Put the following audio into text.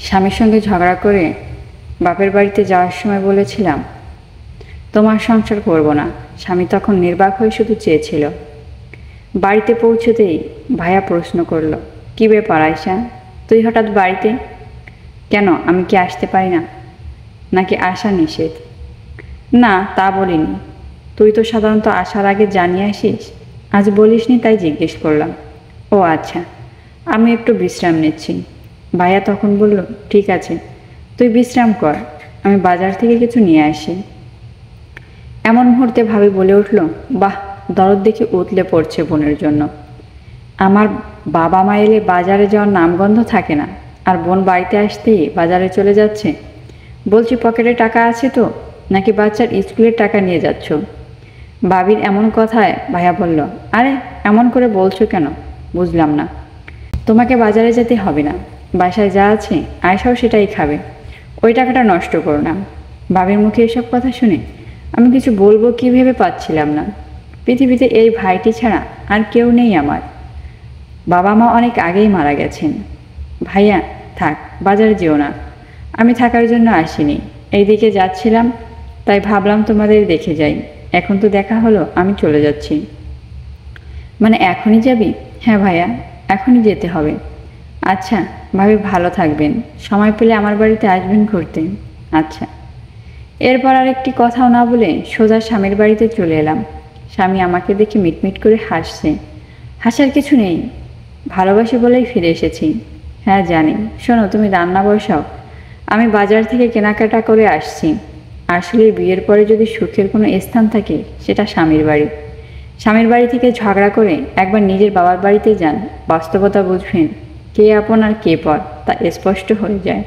স্বামীর সঙ্গে ঝগড়া করে বাপের বাড়িতে যাওয়ার সময় বলেছিলাম তোমার সংসার করব না। স্বামী তখন নির্বাক হয়ে শুধু চেয়েছিল। বাড়িতে পৌঁছতেই ভাইয়া প্রশ্ন করল, কি ব্যাপার আয়শা, তুই হঠাৎ বাড়িতে? কেন, আমি কি আসতে পারি না নাকি আসা নিষেধ? না, তা বলিনি। তুই তো সাধারণত আসার আগে জানিয়ে আসিস, আজ বলিসনি তাই জিজ্ঞেস করলাম। ও আচ্ছা, আমি একটু বিশ্রাম নিচ্ছি। ভাইয়া তখন বলল, ঠিক আছে, তুই বিশ্রাম কর, আমি বাজার থেকে কিছু নিয়ে আসি। এমন মুহূর্তে ভাবি বলে উঠল, বাহ, দরদ দেখে উতলে পড়ছে বোনের জন্য। আমার বাবা মা এলে বাজারে যাওয়ার নামগন্ধ থাকে না, আর বোন বাড়িতে আসতেই বাজারে চলে যাচ্ছে। বলছি, পকেটে টাকা আছে তো, নাকি বাচ্চার স্কুলের টাকা নিয়ে যাচ্ছ? ভাবির এমন কথায় ভাইয়া বলল, আরে এমন করে বলছো কেন, বুঝলাম না। তোমাকে বাজারে যেতে হবে না, বাসায় যা আছে আয়সাও সেটাই খাবে, ওই টাকাটা নষ্ট করো না। ভাবির মুখে এসব কথা শুনে আমি কিছু বলবো কি ভেবে পাচ্ছিলাম না। পৃথিবীতে এই ভাইটি ছাড়া আর কেউ নেই আমার। বাবা মা অনেক আগেই মারা গেছেন। ভাইয়া থাক, বাজারে যেও না, আমি থাকার জন্য আসিনি, এইদিকে যাচ্ছিলাম তাই ভাবলাম তোমাদের দেখে যাই। এখন তো দেখা হলো, আমি চলে যাচ্ছি। মানে এখনই যাবি? হ্যাঁ ভাইয়া, এখনই যেতে হবে। আচ্ছা ভাবি, ভালো থাকবেন, সময় পেলে আমার বাড়িতে আসবেন ঘুরতে। আচ্ছা। এরপর আর একটি কথাও না বলে সোজা স্বামীর বাড়িতে চলে এলাম। স্বামী আমাকে দেখে মিটমিট করে হাসছে। হাসার কিছু নেই, ভালোবাসি বলেই ফিরে এসেছি। হ্যাঁ জানি। শোনো, তুমি রান্না বসাও, আমি বাজার থেকে কেনাকাটা করে আসছি। আসলে বিয়ের পরে যদি সুখের কোনো স্থান থাকে সেটা স্বামীর বাড়ি। স্বামীর বাড়ি থেকে ঝগড়া করে একবার নিজের বাবার বাড়িতে যান, বাস্তবতা বুঝবেন, কে আপন আর কে পর তা স্পষ্ট হয়ে যায়।